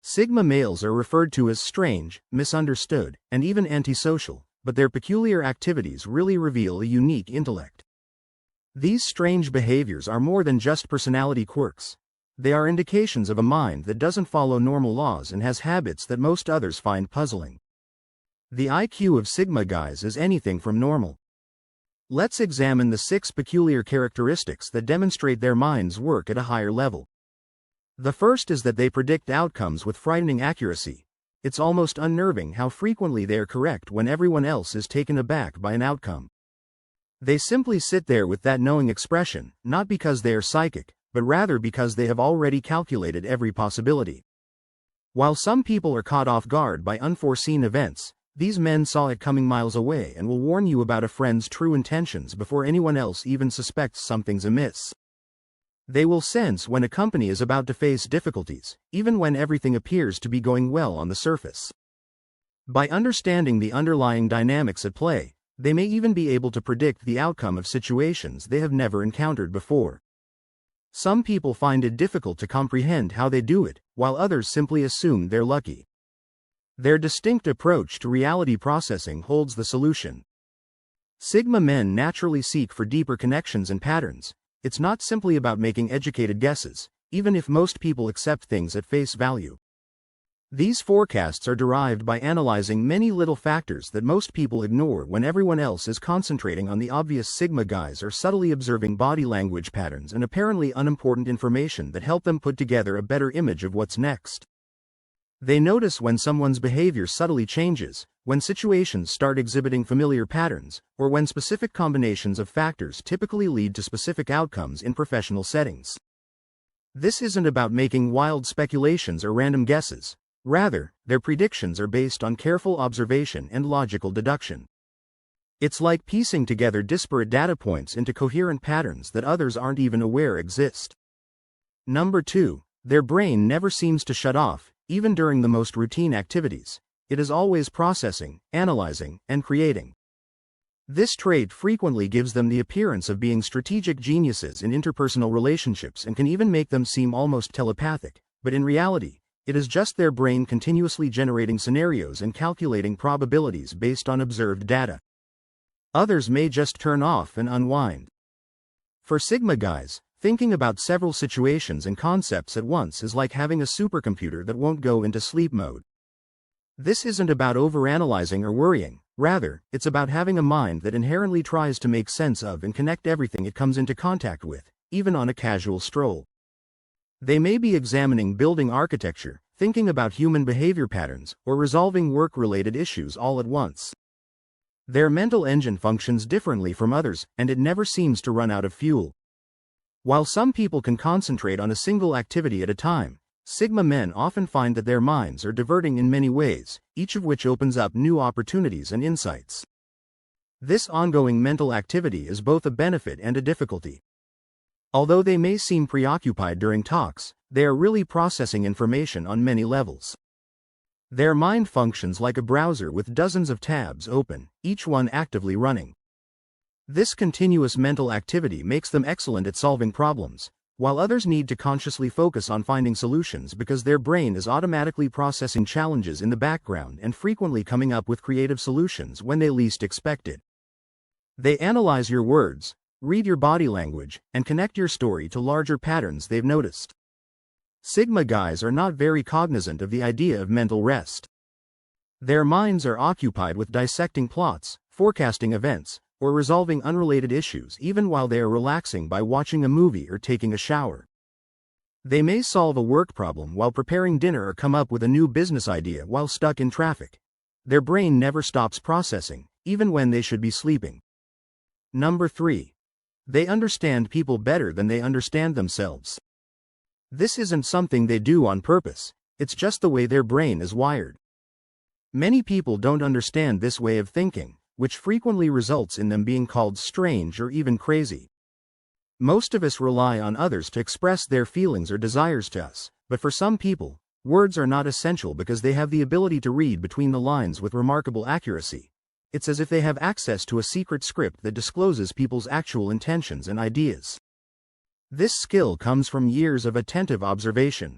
Sigma males are referred to as strange, misunderstood, and even antisocial, but their peculiar activities really reveal a unique intellect. These strange behaviors are more than just personality quirks. They are indications of a mind that doesn't follow normal laws and has habits that most others find puzzling. The IQ of Sigma guys is anything from normal. Let's examine the 6 peculiar characteristics that demonstrate their minds work at a higher level. The first is that they predict outcomes with frightening accuracy. It's almost unnerving how frequently they are correct when everyone else is taken aback by an outcome. They simply sit there with that knowing expression, not because they are psychic, but rather because they have already calculated every possibility. While some people are caught off guard by unforeseen events, these men saw it coming miles away and will warn you about a friend's true intentions before anyone else even suspects something's amiss. They will sense when a company is about to face difficulties, even when everything appears to be going well on the surface. By understanding the underlying dynamics at play, they may even be able to predict the outcome of situations they have never encountered before. Some people find it difficult to comprehend how they do it, while others simply assume they're lucky. Their distinct approach to reality processing holds the solution. Sigma men naturally seek for deeper connections and patterns. It's not simply about making educated guesses, even if most people accept things at face value. These forecasts are derived by analyzing many little factors that most people ignore when everyone else is concentrating on the obvious. Sigma guys are subtly observing body language patterns and apparently unimportant information that help them put together a better image of what's next. They notice when someone's behavior subtly changes, when situations start exhibiting familiar patterns, or when specific combinations of factors typically lead to specific outcomes in professional settings. This isn't about making wild speculations or random guesses. Rather, their predictions are based on careful observation and logical deduction. It's like piecing together disparate data points into coherent patterns that others aren't even aware exist. Number 2, their brain never seems to shut off, even during the most routine activities. It is always processing, analyzing, and creating. This trait frequently gives them the appearance of being strategic geniuses in interpersonal relationships and can even make them seem almost telepathic, but in reality, it is just their brain continuously generating scenarios and calculating probabilities based on observed data. Others may just turn off and unwind. For Sigma guys, thinking about several situations and concepts at once is like having a supercomputer that won't go into sleep mode. This isn't about overanalyzing or worrying. Rather, it's about having a mind that inherently tries to make sense of and connect everything it comes into contact with, even on a casual stroll. They may be examining building architecture, thinking about human behavior patterns, or resolving work-related issues all at once. Their mental engine functions differently from others, and it never seems to run out of fuel. While some people can concentrate on a single activity at a time, Sigma men often find that their minds are diverting in many ways, each of which opens up new opportunities and insights. This ongoing mental activity is both a benefit and a difficulty. Although they may seem preoccupied during talks, they are really processing information on many levels. Their mind functions like a browser with dozens of tabs open, each one actively running. This continuous mental activity makes them excellent at solving problems, while others need to consciously focus on finding solutions because their brain is automatically processing challenges in the background and frequently coming up with creative solutions when they least expect it. They analyze your words, read your body language, and connect your story to larger patterns they've noticed. Sigma guys are not very cognizant of the idea of mental rest. Their minds are occupied with dissecting plots, forecasting events, or resolving unrelated issues even while they are relaxing by watching a movie or taking a shower. They may solve a work problem while preparing dinner or come up with a new business idea while stuck in traffic. Their brain never stops processing, even when they should be sleeping. Number 3. They understand people better than they understand themselves. This isn't something they do on purpose, it's just the way their brain is wired. Many people don't understand this way of thinking, which frequently results in them being called strange or even crazy. Most of us rely on others to express their feelings or desires to us, but for some people, words are not essential because they have the ability to read between the lines with remarkable accuracy. It's as if they have access to a secret script that discloses people's actual intentions and ideas. This skill comes from years of attentive observation.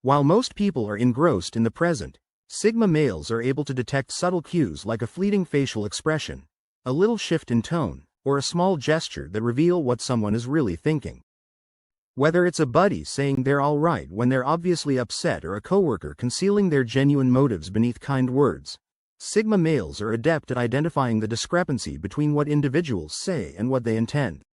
While most people are engrossed in the present, Sigma males are able to detect subtle cues like a fleeting facial expression, a little shift in tone, or a small gesture that reveal what someone is really thinking. Whether it's a buddy saying they're all right when they're obviously upset or a coworker concealing their genuine motives beneath kind words, Sigma males are adept at identifying the discrepancy between what individuals say and what they intend.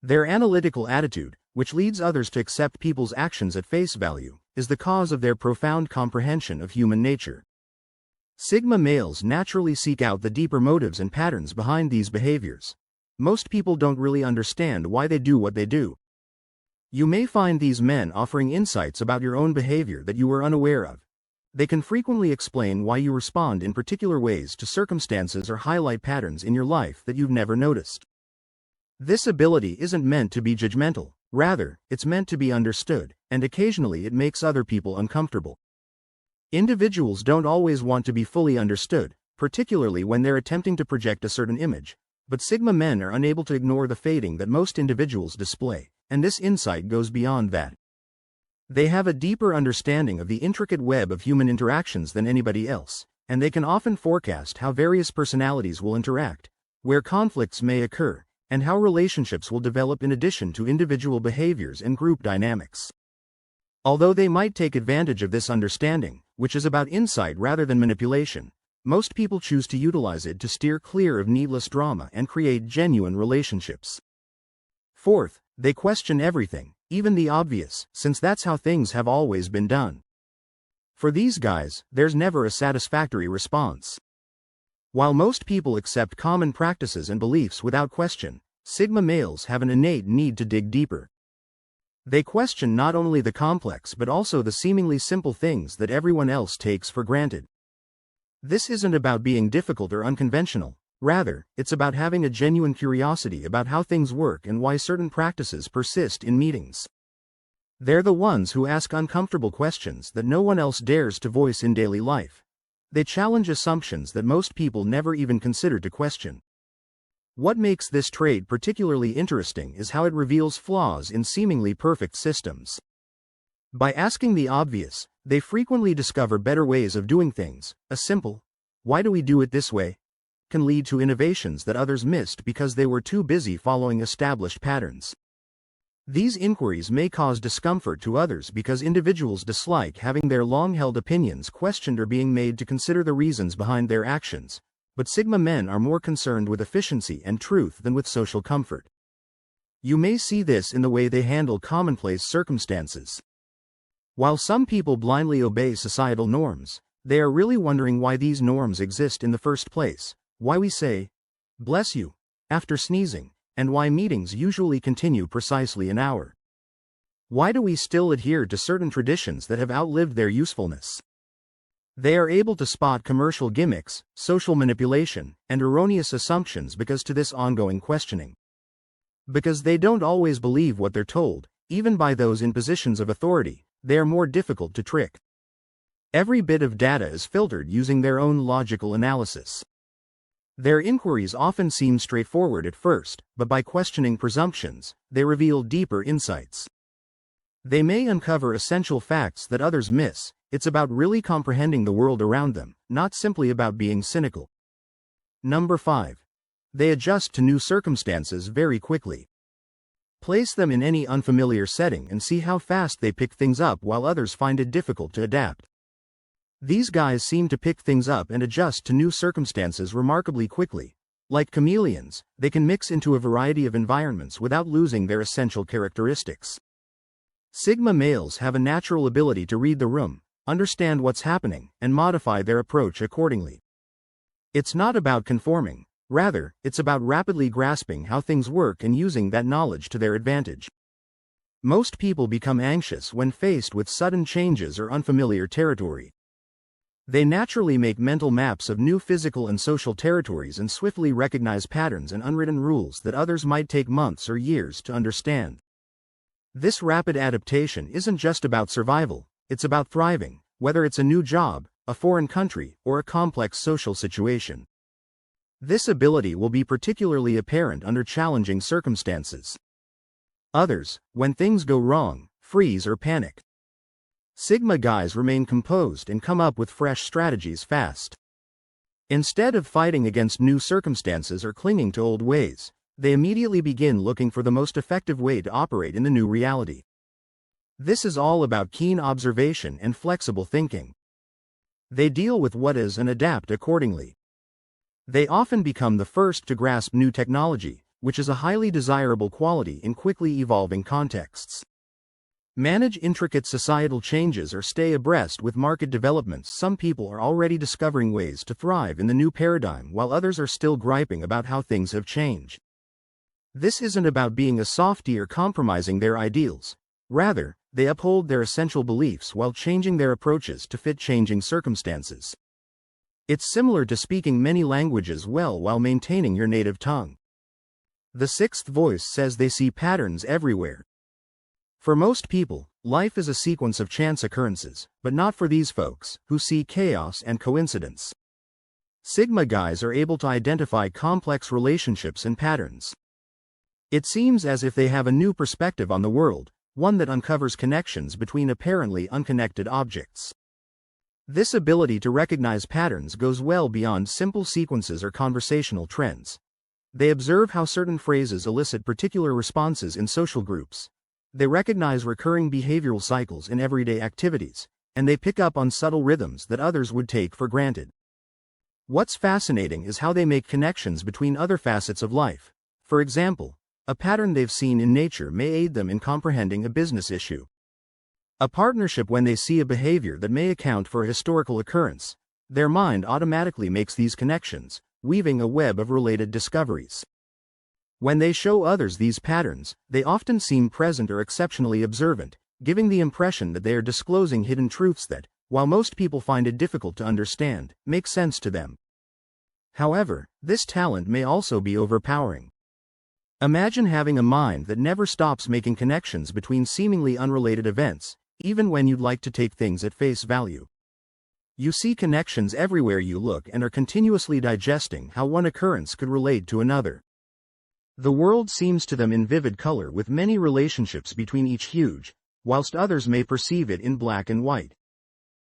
Their analytical attitude, which leads others to accept people's actions at face value, is the cause of their profound comprehension of human nature. Sigma males naturally seek out the deeper motives and patterns behind these behaviors. Most people don't really understand why they do what they do. You may find these men offering insights about your own behavior that you were unaware of. They can frequently explain why you respond in particular ways to circumstances or highlight patterns in your life that you've never noticed. This ability isn't meant to be judgmental, rather, it's meant to be understood, and occasionally it makes other people uncomfortable. Individuals don't always want to be fully understood, particularly when they're attempting to project a certain image, but Sigma men are unable to ignore the fading that most individuals display, and this insight goes beyond that. They have a deeper understanding of the intricate web of human interactions than anybody else, and they can often forecast how various personalities will interact, where conflicts may occur, and how relationships will develop in addition to individual behaviors and group dynamics. Although they might take advantage of this understanding, which is about insight rather than manipulation, most people choose to utilize it to steer clear of needless drama and create genuine relationships. Fourth, they question everything, even the obvious, since that's how things have always been done. For these guys, there's never a satisfactory response. While most people accept common practices and beliefs without question, Sigma males have an innate need to dig deeper. They question not only the complex but also the seemingly simple things that everyone else takes for granted. This isn't about being difficult or unconventional. Rather, it's about having a genuine curiosity about how things work and why certain practices persist in meetings. They're the ones who ask uncomfortable questions that no one else dares to voice in daily life. They challenge assumptions that most people never even consider to question. What makes this trait particularly interesting is how it reveals flaws in seemingly perfect systems. By asking the obvious, they frequently discover better ways of doing things. A simple, "Why do we do it this way?" can lead to innovations that others missed because they were too busy following established patterns. These inquiries may cause discomfort to others because individuals dislike having their long-held opinions questioned or being made to consider the reasons behind their actions, but Sigma men are more concerned with efficiency and truth than with social comfort. You may see this in the way they handle commonplace circumstances. While some people blindly obey societal norms, they are really wondering why these norms exist in the first place. Why we say, "Bless you," after sneezing, and why meetings usually continue precisely an hour. Why do we still adhere to certain traditions that have outlived their usefulness? They are able to spot commercial gimmicks, social manipulation, and erroneous assumptions because to this ongoing questioning. Because they don't always believe what they're told, even by those in positions of authority, they are more difficult to trick. Every bit of data is filtered using their own logical analysis. Their inquiries often seem straightforward at first, but by questioning presumptions, they reveal deeper insights. They may uncover essential facts that others miss. It's about really comprehending the world around them, not simply about being cynical. Number 5. They adjust to new circumstances very quickly. Place them in any unfamiliar setting and see how fast they pick things up while others find it difficult to adapt. These guys seem to pick things up and adjust to new circumstances remarkably quickly. Like chameleons, they can mix into a variety of environments without losing their essential characteristics. Sigma males have a natural ability to read the room, understand what's happening, and modify their approach accordingly. It's not about conforming, rather, it's about rapidly grasping how things work and using that knowledge to their advantage. Most people become anxious when faced with sudden changes or unfamiliar territory. They naturally make mental maps of new physical and social territories and swiftly recognize patterns and unwritten rules that others might take months or years to understand. This rapid adaptation isn't just about survival, it's about thriving, whether it's a new job, a foreign country, or a complex social situation. This ability will be particularly apparent under challenging circumstances. Others, when things go wrong, freeze or panic. Sigma guys remain composed and come up with fresh strategies fast. Instead of fighting against new circumstances or clinging to old ways, they immediately begin looking for the most effective way to operate in the new reality. This is all about keen observation and flexible thinking. They deal with what is and adapt accordingly. They often become the first to grasp new technology, which is a highly desirable quality in quickly evolving contexts. Manage intricate societal changes or stay abreast with market developments. Some people are already discovering ways to thrive in the new paradigm while others are still griping about how things have changed. This isn't about being a softie or compromising their ideals. Rather, they uphold their essential beliefs while changing their approaches to fit changing circumstances. It's similar to speaking many languages well while maintaining your native tongue. The sixth voice says they see patterns everywhere. For most people, life is a sequence of chance occurrences, but not for these folks, who see chaos and coincidence. Sigma guys are able to identify complex relationships and patterns. It seems as if they have a new perspective on the world, one that uncovers connections between apparently unconnected objects. This ability to recognize patterns goes well beyond simple sequences or conversational trends. They observe how certain phrases elicit particular responses in social groups. They recognize recurring behavioral cycles in everyday activities, and they pick up on subtle rhythms that others would take for granted. What's fascinating is how they make connections between other facets of life. For example, a pattern they've seen in nature may aid them in comprehending a business issue. A partnership when they see a behavior that may account for a historical occurrence. Their mind automatically makes these connections, weaving a web of related discoveries. When they show others these patterns, they often seem present or exceptionally observant, giving the impression that they are disclosing hidden truths that, while most people find it difficult to understand, make sense to them. However, this talent may also be overpowering. Imagine having a mind that never stops making connections between seemingly unrelated events, even when you'd like to take things at face value. You see connections everywhere you look and are continuously digesting how one occurrence could relate to another. The world seems to them in vivid color with many relationships between each huge, whilst others may perceive it in black and white.